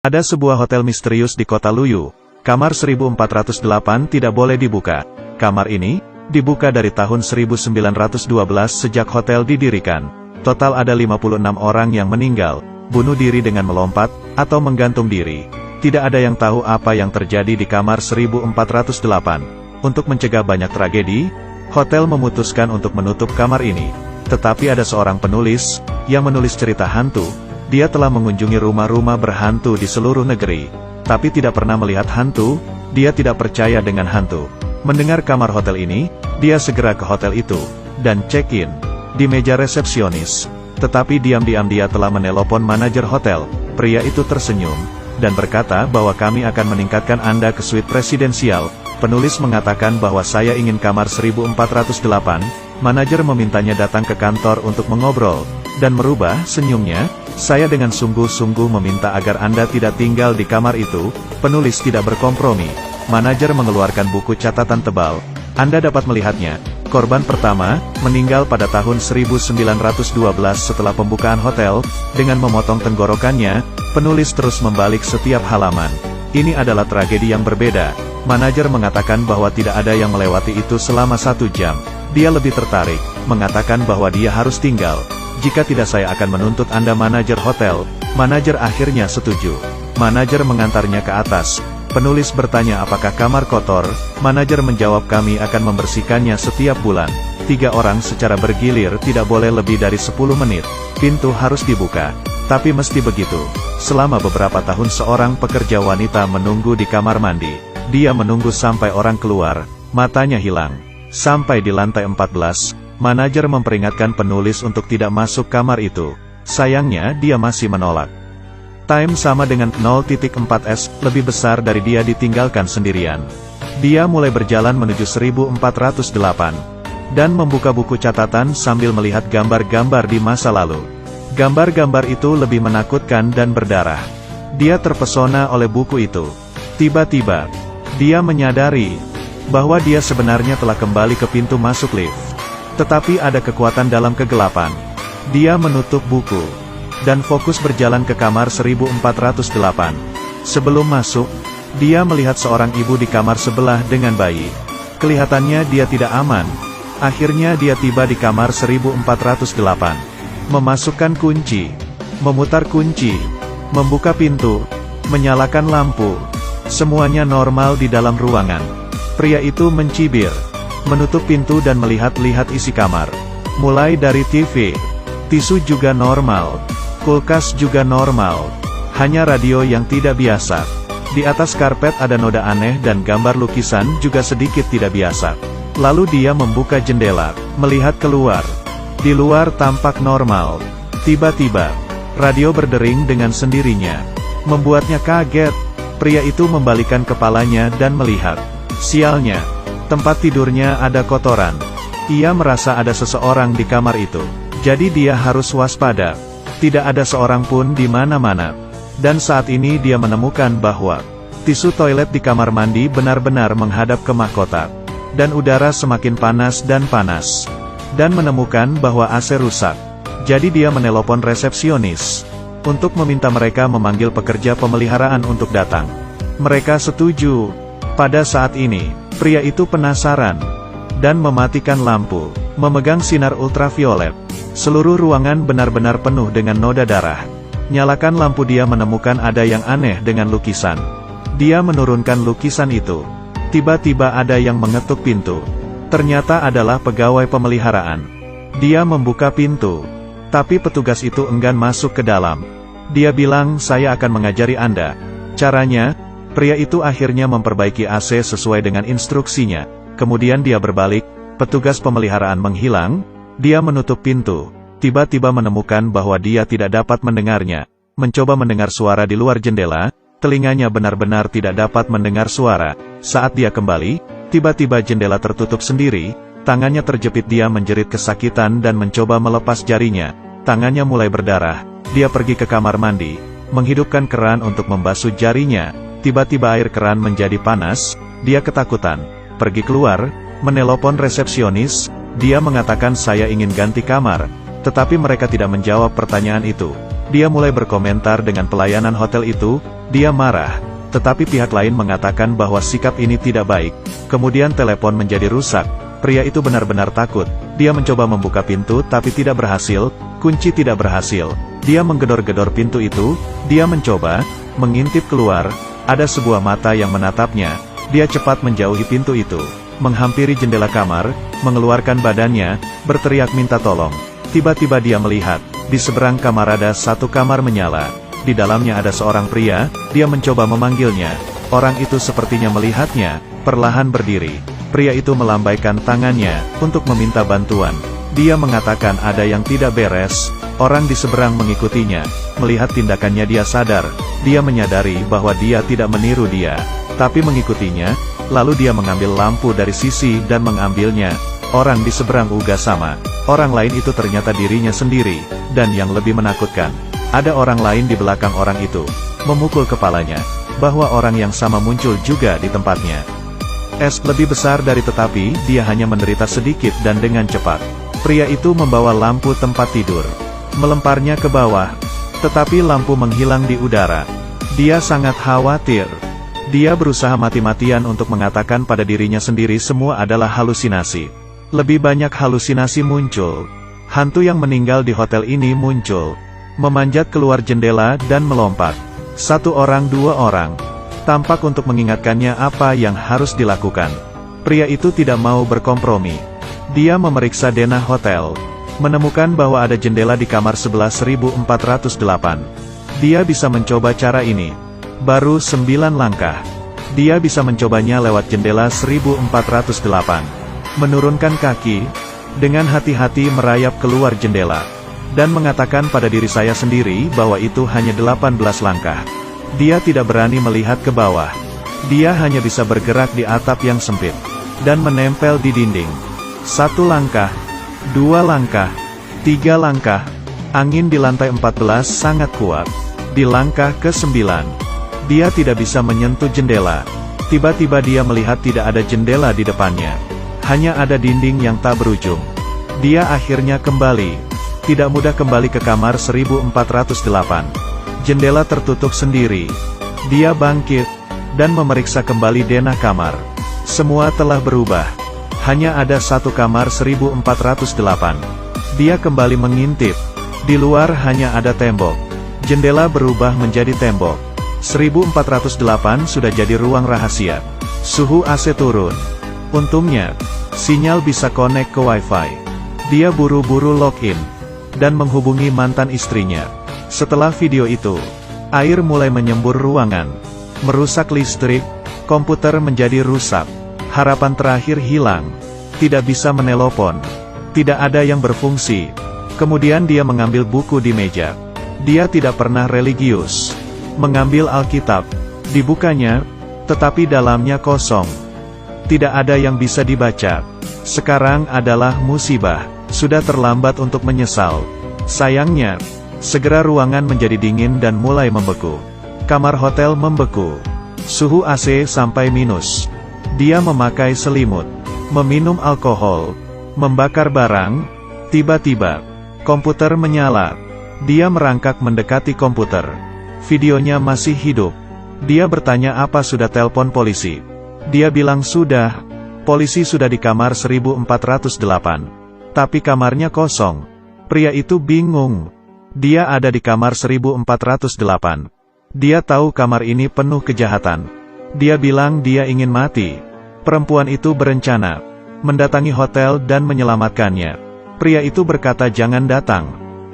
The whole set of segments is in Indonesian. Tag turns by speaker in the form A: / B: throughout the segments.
A: Ada sebuah hotel misterius di kota Luyu. Kamar 1408 tidak boleh dibuka. Kamar ini dibuka dari tahun 1912 sejak hotel didirikan. Total ada 56 orang yang meninggal, bunuh diri dengan melompat, atau menggantung diri. Tidak ada yang tahu apa yang terjadi di kamar 1408. Untuk mencegah banyak tragedi, hotel memutuskan untuk menutup kamar ini. Tetapi ada seorang penulis yang menulis cerita hantu. Dia telah mengunjungi rumah-rumah berhantu di seluruh negeri, tapi tidak pernah melihat hantu. Dia tidak percaya dengan hantu. Mendengar kamar hotel ini, dia segera ke hotel itu, dan check-in di meja resepsionis. Tetapi diam-diam dia telah menelpon manajer hotel. Pria itu tersenyum, dan berkata bahwa kami akan meningkatkan Anda ke suite presidensial. Penulis mengatakan bahwa saya ingin kamar 1408, manajer memintanya datang ke kantor untuk mengobrol, dan merubah senyumnya. Saya dengan sungguh-sungguh meminta agar Anda tidak tinggal di kamar itu. Penulis tidak berkompromi. Manajer mengeluarkan buku catatan tebal. Anda dapat melihatnya. Korban pertama, meninggal pada tahun 1912 setelah pembukaan hotel. Dengan memotong tenggorokannya, penulis terus membalik setiap halaman. Ini adalah tragedi yang berbeda. Manajer mengatakan bahwa tidak ada yang melewati itu selama 1 jam. Dia lebih tertarik, mengatakan bahwa dia harus tinggal. Jika tidak saya akan menuntut Anda. Manajer hotel. Manajer akhirnya setuju. Manajer mengantarnya ke atas. Penulis bertanya apakah kamar kotor. Manajer menjawab kami akan membersihkannya setiap bulan. 3 orang secara bergilir, tidak boleh lebih dari 10 menit. Pintu harus dibuka. Tapi mesti begitu. Selama beberapa tahun seorang pekerja wanita menunggu di kamar mandi. Dia menunggu sampai orang keluar. Matanya hilang. Sampai di lantai 14. Manajer memperingatkan penulis untuk tidak masuk kamar itu. Sayangnya dia masih menolak. Time sama dengan 0.4s, lebih besar dari dia ditinggalkan sendirian. Dia mulai berjalan menuju 1408. Dan membuka buku catatan sambil melihat gambar-gambar di masa lalu. Gambar-gambar itu lebih menakutkan dan berdarah. Dia terpesona oleh buku itu. Tiba-tiba, dia menyadari bahwa dia sebenarnya telah kembali ke pintu masuk lift. Tetapi ada kekuatan dalam kegelapan. Dia menutup buku, dan fokus berjalan ke kamar 1408. Sebelum masuk, dia melihat seorang ibu di kamar sebelah dengan bayi. Kelihatannya dia tidak aman. Akhirnya dia tiba di kamar 1408. Memasukkan kunci, memutar kunci, membuka pintu, menyalakan lampu. Semuanya normal di dalam ruangan. Pria itu mencibir, menutup pintu dan melihat-lihat isi kamar. Mulai dari TV, tisu juga normal, kulkas juga normal. Hanya radio yang tidak biasa. Di atas karpet ada noda aneh dan gambar lukisan juga sedikit tidak biasa. Lalu dia membuka jendela, melihat keluar. Di luar tampak normal. Tiba-tiba, radio berdering dengan sendirinya. Membuatnya kaget. Pria itu membalikkan kepalanya dan melihat. Sialnya, tempat tidurnya ada kotoran. Ia merasa ada seseorang di kamar itu. Jadi dia harus waspada. Tidak ada seorang pun di mana-mana. Dan saat ini dia menemukan bahwa tisu toilet di kamar mandi benar-benar menghadap ke mahkota. Dan udara semakin panas dan panas. Dan menemukan bahwa AC rusak. Jadi dia menelpon resepsionis untuk meminta mereka memanggil pekerja pemeliharaan untuk datang. Mereka setuju. Pada saat ini, pria itu penasaran dan mematikan lampu, memegang sinar ultraviolet. Seluruh ruangan benar-benar penuh dengan noda darah. Nyalakan lampu. Dia menemukan ada yang aneh dengan lukisan. Dia menurunkan lukisan itu. Tiba-tiba ada yang mengetuk pintu. Ternyata adalah pegawai pemeliharaan. Dia membuka pintu, tapi petugas itu enggan masuk ke dalam. Dia bilang, saya akan mengajari Anda caranya. Pria itu akhirnya memperbaiki AC sesuai dengan instruksinya. Kemudian dia berbalik, petugas pemeliharaan menghilang. Dia menutup pintu. Tiba-tiba menemukan bahwa dia tidak dapat mendengarnya. Mencoba mendengar suara di luar jendela, telinganya benar-benar tidak dapat mendengar suara. Saat dia kembali, tiba-tiba jendela tertutup sendiri. Tangannya terjepit. Dia menjerit kesakitan dan mencoba melepas jarinya. Tangannya mulai berdarah. Dia pergi ke kamar mandi, menghidupkan keran untuk membasuh jarinya. Tiba-tiba air keran menjadi panas. Dia ketakutan, pergi keluar, menelpon resepsionis. Dia mengatakan saya ingin ganti kamar. Tetapi mereka tidak menjawab pertanyaan itu. Dia mulai berkomentar dengan pelayanan hotel itu. Dia marah, tetapi pihak lain mengatakan bahwa sikap ini tidak baik. Kemudian telepon menjadi rusak. Pria itu benar-benar takut. Dia mencoba membuka pintu tapi tidak berhasil, kunci tidak berhasil. Dia menggedor-gedor pintu itu, dia mencoba mengintip keluar, ada sebuah mata yang menatapnya. Dia cepat menjauhi pintu itu, menghampiri jendela kamar, mengeluarkan badannya, berteriak minta tolong. Tiba-tiba dia melihat, di seberang kamar ada satu kamar menyala. Di dalamnya ada seorang pria, dia mencoba memanggilnya. Orang itu sepertinya melihatnya, perlahan berdiri. Pria itu melambaikan tangannya, untuk meminta bantuan. Dia mengatakan ada yang tidak beres, orang di seberang mengikutinya. Melihat tindakannya dia sadar, dia menyadari bahwa dia tidak meniru dia, tapi mengikutinya. Lalu dia mengambil lampu dari sisi dan mengambilnya. Orang di seberang juga sama. Orang lain itu ternyata dirinya sendiri, dan yang lebih menakutkan, ada orang lain di belakang orang itu, memukul kepalanya, bahwa orang yang sama muncul juga di tempatnya. Es lebih besar dari tetapi, dia hanya menderita sedikit dan dengan cepat. Pria itu membawa lampu tempat tidur, melemparnya ke bawah, tetapi lampu menghilang di udara. Dia sangat khawatir. Dia berusaha mati-matian untuk mengatakan pada dirinya sendiri semua adalah halusinasi. Lebih banyak halusinasi muncul. Hantu yang meninggal di hotel ini muncul, memanjat keluar jendela dan melompat. Satu orang dua orang, tampak untuk mengingatkannya apa yang harus dilakukan. Pria itu tidak mau berkompromi. Dia memeriksa denah hotel, menemukan bahwa ada jendela di kamar 11.408. Dia bisa mencoba cara ini. Baru 9 langkah. Dia bisa mencobanya lewat jendela 1408. Menurunkan kaki, dengan hati-hati merayap keluar jendela, dan mengatakan pada diri saya sendiri bahwa itu hanya 18 langkah. Dia tidak berani melihat ke bawah. Dia hanya bisa bergerak di atap yang sempit, dan menempel di dinding. 1 langkah, 2 langkah, 3 langkah. Angin di lantai 14 sangat kuat. Di langkah ke-9, dia tidak bisa menyentuh jendela. Tiba-tiba dia melihat tidak ada jendela di depannya. Hanya ada dinding yang tak berujung. Dia akhirnya kembali. Tidak mudah kembali ke kamar 1408. Jendela tertutup sendiri. Dia bangkit, dan memeriksa kembali denah kamar. Semua telah berubah. Hanya ada satu kamar 1408. Dia kembali mengintip. Di luar hanya ada tembok. Jendela berubah menjadi tembok. 1408 sudah jadi ruang rahasia. Suhu AC turun. Untungnya, sinyal bisa connect ke Wi-Fi. Dia buru-buru login, dan menghubungi mantan istrinya. Setelah video itu, air mulai menyembur ruangan, merusak listrik, komputer menjadi rusak. Harapan terakhir hilang. Tidak bisa menelpon. Tidak ada yang berfungsi. Kemudian dia mengambil buku di meja. Dia tidak pernah religius. Mengambil Alkitab. Dibukanya, tetapi dalamnya kosong. Tidak ada yang bisa dibaca. Sekarang adalah musibah. Sudah terlambat untuk menyesal. Sayangnya, segera ruangan menjadi dingin dan mulai membeku. Kamar hotel membeku. Suhu AC sampai minus. Dia memakai selimut, meminum alkohol, membakar barang. Tiba-tiba, komputer menyala. Dia merangkak mendekati komputer. Videonya masih hidup. Dia bertanya apa sudah telepon polisi. Dia bilang sudah. Polisi sudah di kamar 1408. Tapi kamarnya kosong. Pria itu bingung. Dia ada di kamar 1408. Dia tahu kamar ini penuh kejahatan. Dia bilang dia ingin mati. Perempuan itu berencana mendatangi hotel dan menyelamatkannya. Pria itu berkata jangan datang.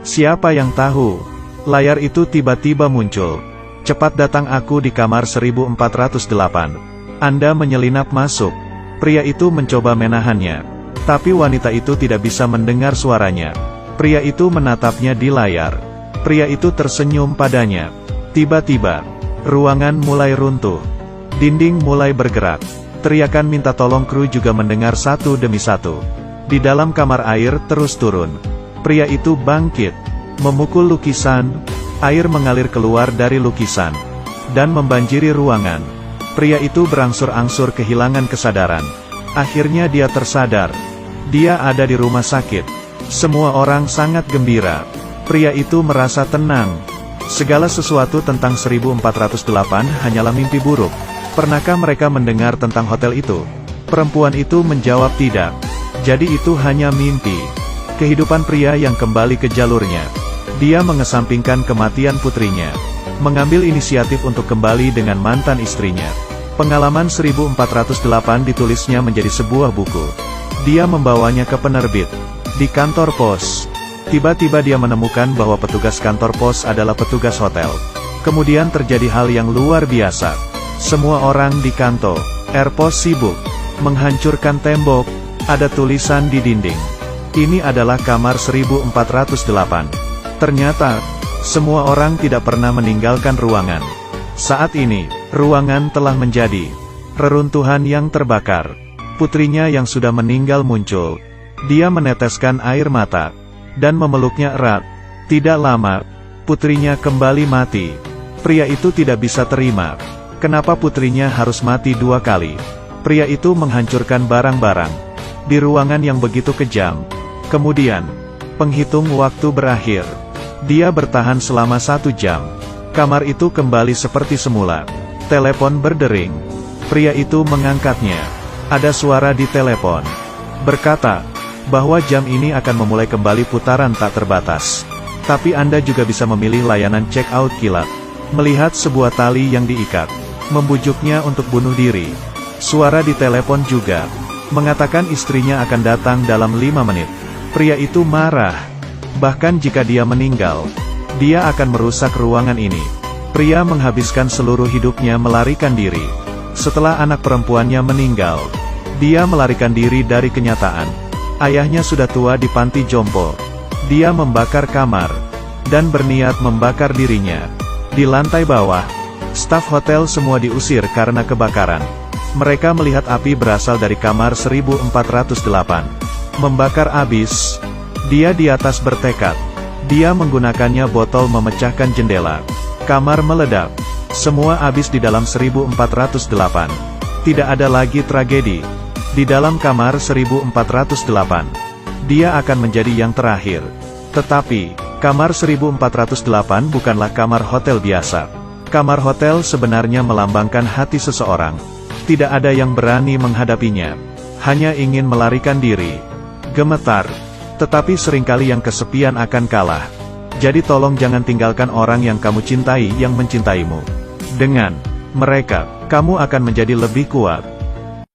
A: Siapa yang tahu? Layar itu tiba-tiba muncul. Cepat datang, aku di kamar 1408. Anda menyelinap masuk. Pria itu mencoba menahannya. Tapi wanita itu tidak bisa mendengar suaranya. Pria itu menatapnya di layar. Pria itu tersenyum padanya. Tiba-tiba, ruangan mulai runtuh. Dinding mulai bergerak. Teriakan minta tolong kru juga mendengar satu demi satu. Di dalam kamar air terus turun. Pria itu bangkit, memukul lukisan. Air mengalir keluar dari lukisan, dan membanjiri ruangan. Pria itu berangsur-angsur kehilangan kesadaran. Akhirnya dia tersadar. Dia ada di rumah sakit. Semua orang sangat gembira. Pria itu merasa tenang. Segala sesuatu tentang 1408 hanyalah mimpi buruk. Pernahkah mereka mendengar tentang hotel itu? Perempuan itu menjawab tidak. Jadi itu hanya mimpi. Kehidupan pria yang kembali ke jalurnya. Dia mengesampingkan kematian putrinya. Mengambil inisiatif untuk kembali dengan mantan istrinya. Pengalaman 1408 ditulisnya menjadi sebuah buku. Dia membawanya ke penerbit. Di kantor pos. Tiba-tiba dia menemukan bahwa petugas kantor pos adalah petugas hotel. Kemudian terjadi hal yang luar biasa. Semua orang di kantor pos sibuk menghancurkan tembok. Ada tulisan di dinding. Ini adalah kamar 1408. Ternyata, semua orang tidak pernah meninggalkan ruangan. Saat ini, ruangan telah menjadi reruntuhan yang terbakar. Putrinya yang sudah meninggal muncul. Dia meneteskan air mata dan memeluknya erat. Tidak lama, putrinya kembali mati. Pria itu tidak bisa terima. Kenapa putrinya harus mati 2 kali? Pria itu menghancurkan barang-barang di ruangan yang begitu kejam. Kemudian, penghitung waktu berakhir. Dia bertahan selama 1 jam. Kamar itu kembali seperti semula. Telepon berdering. Pria itu mengangkatnya. Ada suara di telepon. Berkata, bahwa jam ini akan memulai kembali putaran tak terbatas. Tapi Anda juga bisa memilih layanan check-out kilat. Melihat sebuah tali yang diikat. Membujuknya untuk bunuh diri. Suara di telepon juga. Mengatakan istrinya akan datang dalam 5 menit. Pria itu marah. Bahkan jika dia meninggal, dia akan merusak ruangan ini. Pria menghabiskan seluruh hidupnya melarikan diri. Setelah anak perempuannya meninggal, dia melarikan diri dari kenyataan. Ayahnya sudah tua di panti jompo. Dia membakar kamar, dan berniat membakar dirinya. Di lantai bawah, staf hotel semua diusir karena kebakaran. Mereka melihat api berasal dari kamar 1408. Membakar abis. Dia di atas bertekad. Dia menggunakannya botol memecahkan jendela. Kamar meledak. Semua habis di dalam 1408. Tidak ada lagi tragedi. Di dalam kamar 1408. Dia akan menjadi yang terakhir. Tetapi, kamar 1408 bukanlah kamar hotel biasa. Kamar hotel sebenarnya melambangkan hati seseorang. Tidak ada yang berani menghadapinya. Hanya ingin melarikan diri. Gemetar. Tetapi seringkali yang kesepian akan kalah. Jadi tolong jangan tinggalkan orang yang kamu cintai yang mencintaimu. Dengan mereka, kamu akan menjadi lebih kuat.